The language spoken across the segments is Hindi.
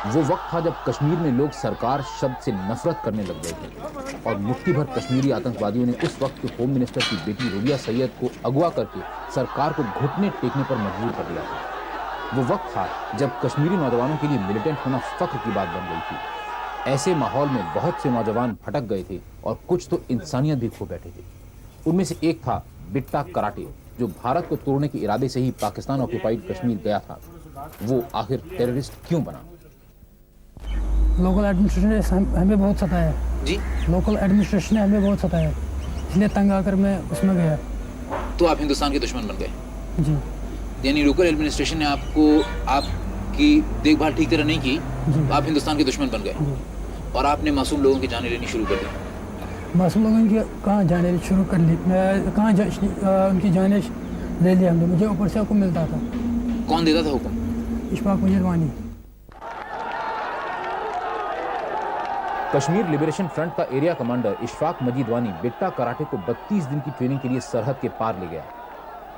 वो वक्त था जब कश्मीर में लोग सरकार शब्द से नफरत करने लग गए थे और मुट्ठी भर कश्मीरी आतंकवादियों ने उस वक्त के होम मिनिस्टर की बेटी रुबिया सैयद को अगवा करके सरकार को घुटने टेकने पर मजबूर कर दिया था। वो वक्त था जब कश्मीरी नौजवानों के लिए मिलिटेंट होना फख्र की बात बन गई थी। ऐसे माहौल में बहुत से नौजवान भटक गए थे और कुछ तो इंसानियत भी खो बैठे थे। उनमें से एक था बिट्टा कराटे, जो भारत को तोड़ने के इरादे से ही पाकिस्तान ऑक्युपाइड कश्मीर गया था। वो आखिर टेररिस्ट क्यों बना? लोकल एडमिनिस्ट्रेशन ने हमें बहुत सताया जी, लोकल एडमिनिस्ट्रेशन ने हमें बहुत सताया, इसलिए तंग आकर मैं उसमें गया। तो आप हिंदुस्तान के दुश्मन बन गए? जी यानी लोकल एडमिनिस्ट्रेशन ने आपको आपकी देखभाल ठीक तरह नहीं की, तो आप हिंदुस्तान के दुश्मन बन गए और आपने मासूम लोगों की जानें लेनी शुरू कर दी। मासूम लोगों की कहाँ जाने शुरू कर ली, मैं कहाँ उनकी जाने ले ली हमने। मुझे ऊपर से हुक्म मिलता था। कौन देता था हुक्म? इशफाक मजीदवानी। कश्मीर लिबरेशन फ्रंट का area commander Ishfaq Majid Wani Bitta karate को 32 दिन की ट्रेनिंग के लिए सरहद के पार ले गया।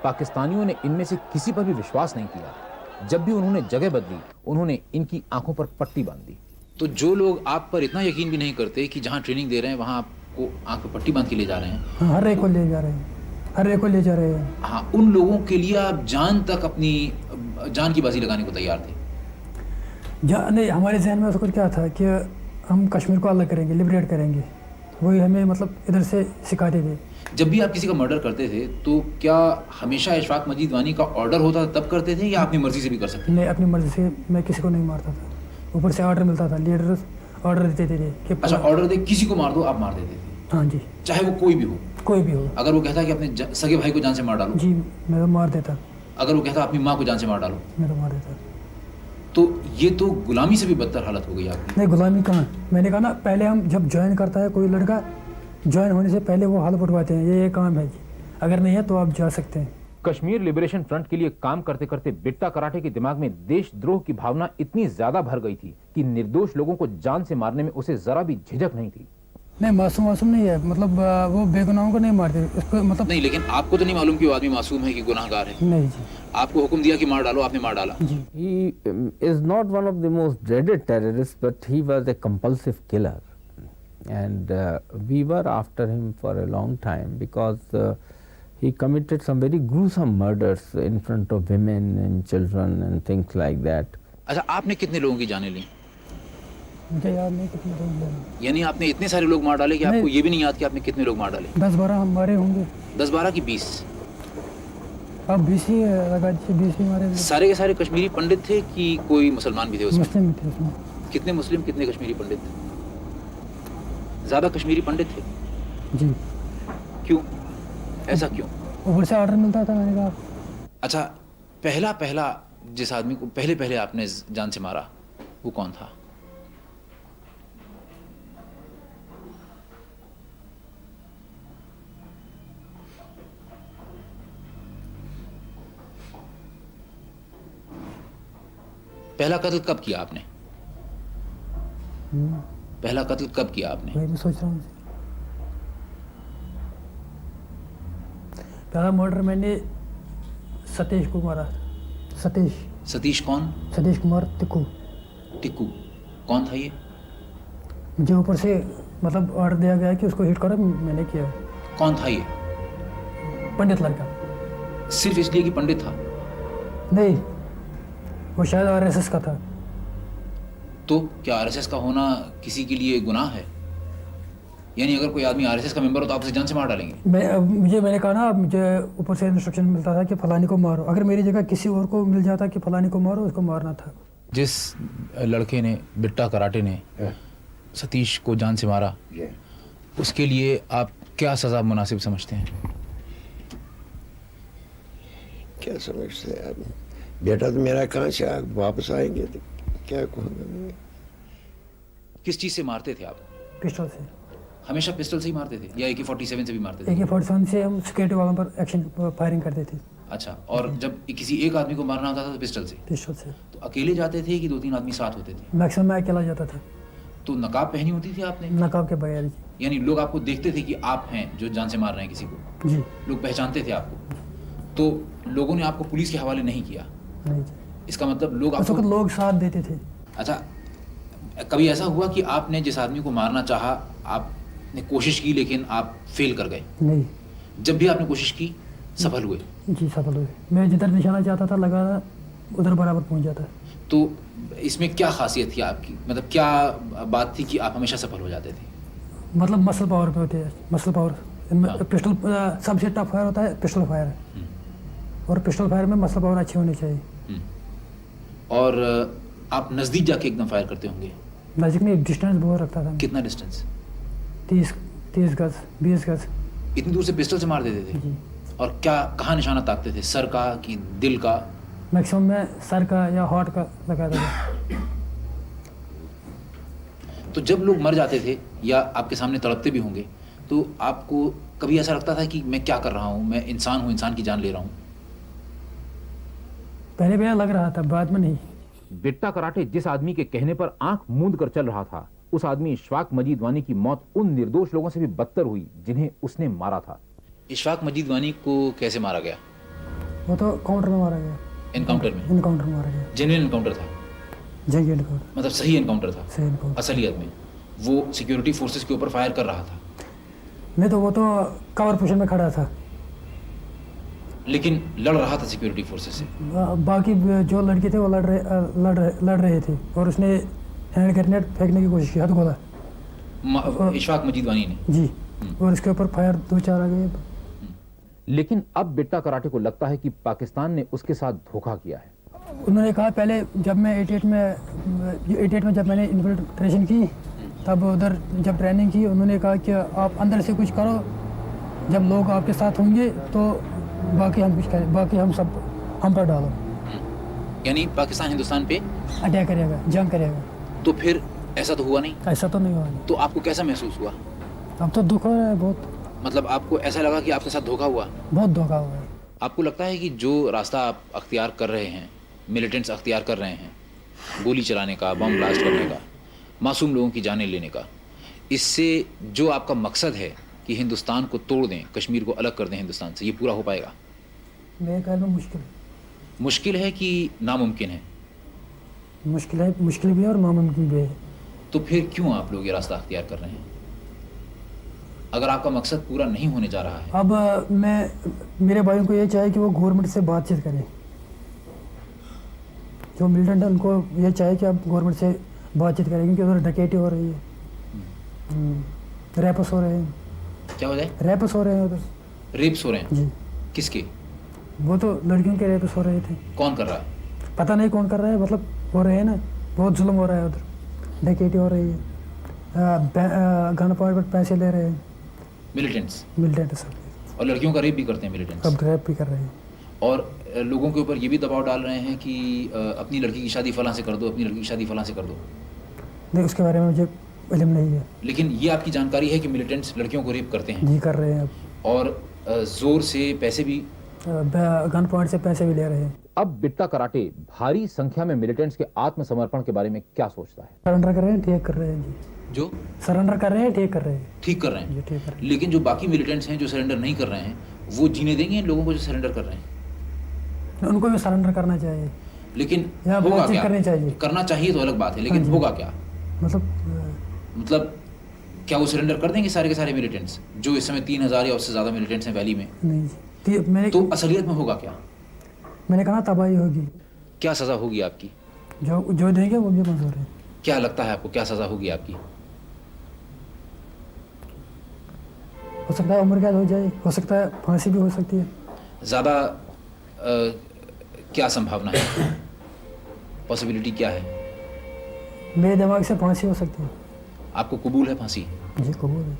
पाकिस्तानियों ने इनमें से किसी पर भी विश्वास नहीं किया। जब भी उन्होंने जगह बदली, उन्होंने इनकी आंखों पर पट्टी बांध दी। तो जो लोग आप पर इतना यकीन भी नहीं करते कि जहां ट्रेनिंग दे रहे हैं वहां आपको आंख पर पट्टी बांध के ले जा रहे हैं, हाँ, हर एक को ले जा रहे हैं, हर एक को ले जा रहे हैं। हाँ, उन लोगों के लिए आप जान तक अपनी जान की बाजी लगाने को तैयार थे? नहीं, हमारे जहन में उसको क्या था कि हम कश्मीर को अलग करेंगे, लिबरेट करेंगे। वही हमें मतलब इधर से सिखाते थे। जब भी आप किसी का मर्डर करते थे तो क्या हमेशा इशफाक मजीदवानी का ऑर्डर होता था तब करते थे या अपनी मर्जी से भी कर सकते थे? नहीं, अपनी मर्जी से मैं किसी को नहीं मारता था। ऊपर से ऑर्डर मिलता था, लीडर ऑर्डर देते थे कि अच्छा, ऑर्डर दे किसी को मार दो, आप मार देते थे? हाँ जी, चाहे वो कोई भी हो? कोई भी हो। अगर वो कहता कि अपने सगे भाई को जान से मार डालो? जी, मैं तो मार देता। अगर वो कहता अपनी माँ को जान से मार डालो? मैं तो मार देता। तो ये तो गुलामी से भी बदतर हालत हो गई आपकी। नहीं, गुलामी कहाँ। मैंने कहा ना, पहले हम जब ज्वाइन करता है कोई लड़का, ज्वाइन होने से पहले वो हाल उठवाते हैं, ये काम है जी, अगर नहीं है तो आप जा सकते हैं। कश्मीर लिबरेशन फ्रंट के लिए काम करते करते बिट्टा कराटे के दिमाग में देशद्रोह की भावना इतनी ज्यादा भर गई थी कि निर्दोष लोगों को जान से मारने में उसे जरा भी झिझक नहीं थी। नहीं, मासूम नहीं है, मतलब वो बेगुनाहों को नहीं मारते उसको, मतलब नहीं, लेकिन आपको तो नहीं मालूम कि वो आदमी मासूम है कि गुनाहगार है? नहीं जी। आपको हुक्म दिया कि मार डालो, आपने मार डाला? जी। He is not one of the most dreaded terrorists, but he was a compulsive killer, and we were after him for a long time because he committed some very gruesome murders in front of women and children and things like that. अच्छा, आपने कितने लोगों की जानें ली? मुझे याद नहीं कितने लोग हैं। यानी आपने इतने सारे लोग मार डाले कि आपको ये भी नहीं याद कि आपने कितने लोग मार डाले? 10-12 हमारे होंगे। 10-12 की 20? अब 20 ही लगा दीजिए, 20 ही हमारे। सारे के सारे कश्मीरी पंडित थे कि कोई मुसलमान भी थे उसमें? मुस्लिम थे उसमें। कितने मुस्लिम, कितने कश्मीरी पंडित थे? ज्यादा कश्मीरी पंडित थे? जी। क्यों, ऐसा क्यों? ऊपर से ऑर्डर मिलता था, मैंने कहा। अच्छा, पहला जिस आदमी को पहले आपने जान से मारा वो कौन था? पहला कत्ल कब किया आपने? पहला कत्ल कब किया आपने? वही मैं सोच रहा हूँ। पहला मर्डर मैंने सतीश को मारा। सतीश कौन? सतीश कुमार टिक्कू। टिक्कू कौन था ये? मुझे ऊपर से मतलब ऑर्डर दिया गया कि उसको हिट करो, मैंने किया। कौन था ये? पंडित लड़का। सिर्फ इसलिए कि पंडित था? नहीं, वो शायद आरएसएस का था। तो क्या आरएसएस का होना किसी के लिए गुनाह है? यानी अगर कोई आदमी आरएसएस का मेंबर हो तो आप उसे जान से मार डालेंगे? मैंने कहा ना, मुझे ऊपर से इंस्ट्रक्शन मिलता था कि फलानी को मारो। अगर मेरी जगह किसी और को मिल जाता कि फलानी को मारो, उसको मारना था। जिस लड़के ने, बिट्टा कराटे ने सतीश को जान से मारा, उसके लिए आप क्या सजा मुनासिब समझते हैं? क्या समझते हैं आप? बेटा तो मेरा कहाँ से वापस आएंगे तो क्या कहूँगा। किस चीज से मारते थे आप? पिस्टल से। हमेशा पिस्टल से ही मारते थे या AK-47 से भी मारते थे? AK-47 से हम सिक्योरिटी वालों पर एक्शन फायरिंग करते थे। अच्छा, और जब किसी एक आदमी को मारना होता था तो पिस्टल से? पिस्टल से। तो अकेले जाते थे कि 2-3 आदमी साथ होते थे? मैक्सिमम मैं अकेला जाता था। तो नकाब पहनी होती थी आपने? नकाब के बगैर जी। यानी लोग आपको देखते थे कि आप हैं जो जान से मार रहे हैं किसी को? जी। लोग पहचानते थे आपको? तो लोगों ने आपको पुलिस के हवाले नहीं किया? नहीं जी। इसका मतलब लोग उस वक्त आपको... लोग साथ देते थे। अच्छा, कभी ऐसा हुआ कि आपने जिस आदमी को मारना चाहा, आपने कोशिश की लेकिन आप फेल कर गए? नहीं जब भी आपने कोशिश की सफल हुए? जी, सफल हुए। मैं जिधर निशाना चाहता था लगा उधर बराबर पहुंच जाता। तो इसमें क्या खासियत थी आपकी, मतलब क्या बात थी कि आप हमेशा सफल हो जाते थे? मतलब मसल पावर पे होते हैं, मसल पावर। हाँ। पिस्टल सबसे टफ फायर होता है पिस्टल फायर, और पिस्टल फायर में मसल पावर अच्छी होनी चाहिए। और आप नज़दीक जाके एकदम फायर करते होंगे? नज़दीक में डिस्टेंस बहुत रखता था। कितना डिस्टेंस? 30 गज 20 गज। इतनी दूर से पिस्टल से मार देते थे? जी। और क्या कहाँ निशाना ताकते थे, सर का कि दिल का? मैक्सिमम मैं सर का या हार्ट का लगाता था। तो जब लोग मर जाते थे या आपके सामने तड़पते भी होंगे, तो आपको कभी ऐसा लगता था कि मैं क्या कर रहा हूँ, मैं इंसान हूँ, इंसान की जान ले रहा हूँ? पहले पहले लग रहा था, बाद में नहीं। बिट्टा कराटे जिस आदमी के कहने पर आंख मूंद कर चल रहा था, उस आदमी इशफाक मजीद वानी की मौत उन निर्दोष लोगों से भी बदतर हुई जिन्हें उसने मारा था। इशफाक मजीद वानी को कैसे मारा गया? वो तो काउंटर में मारा गया। एनकाउंटर में? इनकाउंटर में मारा गया। जेन्युइन एनकाउंटर था? जंग एनकाउंटर, मतलब सही एनकाउंटर था? सही इनकाउंटर। असलियत में वो सिक्योरिटी फोर्सेस के ऊपर फायर कर रहा था, नहीं तो वो तो कवर पोजीशन में खड़ा था, लेकिन लड़ रहा था सिक्योरिटी फोर्सेस से। बाकी जो लड़के थे वो लड़ रहे थे, और उसने हैंड ग्रेनेड फेंकने की कोशिश की, हथगोला। इशफाक मजीद वानी ने? जी। और इसके ऊपर फायर 2-4 आ गए। लेकिन अब बिट्टा कराटे को लगता है कि पाकिस्तान ने उसके साथ धोखा किया है। उन्होंने कहा पहले जब मैं 88 में जब मैंने इन्फिल्ट्रेशन की, तब उधर जब ट्रेनिंग की, उन्होंने कहा कि आप अंदर से कुछ करो, जब लोग आपके साथ होंगे तो बाकी हम कुछ करें, बाकी हम सब हम पर डालो। यानी पाकिस्तान हिंदुस्तान पे अटैक करेगा, जंग करेगा। तो फिर ऐसा तो हुआ नहीं? ऐसा तो नहीं हुआ। तो आपको कैसा महसूस हुआ? अब तो दुख हो रहा है बहुत, मतलब आपको ऐसा लगा कि आपके साथ धोखा हुआ? बहुत धोखा हुआ है। आपको लगता है कि जो रास्ता आप अख्तियार कर रहे हैं, मिलिटेंट्स अख्तियार कर रहे हैं, गोली चलाने का, बम ब्लास्ट करने का, मासूम लोगों की जानें लेने का, इससे जो आपका मकसद है कि हिंदुस्तान को तोड़ दें, कश्मीर को अलग कर दें हिंदुस्तान से, ये पूरा हो पाएगा? मेरे ख्याल में मुश्किल है कि नामुमकिन है? मुश्किल है, मुश्किल भी है और नामुमकिन भी है। तो फिर क्यों आप लोग ये रास्ता अख्तियार कर रहे हैं अगर आपका मकसद पूरा नहीं होने जा रहा है? अब मैं मेरे भाइयों को ये चाहिए कि वो गवर्नमेंट से बातचीत करें, जो मिलिटेंट है उनको ये चाहिए कि अब गवर्नमेंट से बातचीत करें, क्योंकि उधर डकैती हो रही है, रैप्स हो रहे हैं। क्या हो जाए? रैप्स हो रहे हैं उधर। रेप्स हो रहे हैं? जी। किसके? वो तो लड़कियों के रेप्स हो रहे थे। कौन कर रहा है? पता नहीं कौन कर रहा है, मतलब हो रहे हैं ना, बहुत जुल्म हो रहा है उधर, डकैती हो रही है, गन पॉइंट पर पैसे ले रहे हैं मिलिटेंट्स, मिलिटेंट सब, और लड़कियों का रेप भी करते हैं मिलिटेंट्स, अब रैप भी कर रहे हैं। और लोगों के ऊपर ये भी दबाव डाल रहे हैं कि अपनी लड़की की शादी फलां से कर दो, अपनी लड़की की शादी फलां से कर दो। नहीं, उसके बारे में मुझे इल्म नहीं है। लेकिन ये आपकी जानकारी है कि मिलिटेंट्स लड़कियों को रेप करते हैं? जी, कर रहे हैं अब, और ज़ोर से पैसे भी, गन पॉइंट से पैसे भी ले रहे हैं। अब बिट्टा कराटे भारी संख्या में मिलिटेंट्स के आत्मसमर्पण के बारे में क्या सोचता है? सरेंडर कर रहे हैं, ठीक कर रहे हैं जी, जो सरेंडर कर रहे हैं, ठीक कर रहे हैं, ठीक कर रहे हैं। जी ठीक कर रहे हैं। लेकिन जो बाकी मिलिटेंट्स हैं जो सरेंडर नहीं कर रहे हैं, वो जीने देंगे इन लोगों को जो सरेंडर कर रहे हैं? उनको भी सरेंडर करना चाहिए, लेकिन या होगा बातचीत क्या? करनी चाहिए। करना चाहिए तो अलग बात है, लेकिन हाँ जी। होगा क्या? मतलब क्या वो सरेंडर कर देंगे सारे के सारे मिलिटेंट्स जो इस समय 3000 या उससे ज़्यादा मिलिटेंट्स हैं वैली में? नहीं जी, तो असलियत में होगा क्या? मैंने कहा तबाही होगी, क्या सज़ा होगी आपकी? जो देंगे वो भी मंजूर है। क्या लगता है आपको, क्या सज़ा होगी आपकी? हो सकता है उम्र कैद हो जाए, हो सकता है फांसी भी हो सकती है। ज़्यादा क्या संभावना है, पॉसिबिलिटी क्या है? मेरे दिमाग से फांसी हो सकती है। आपको कबूल है फांसी? जी कबूल है।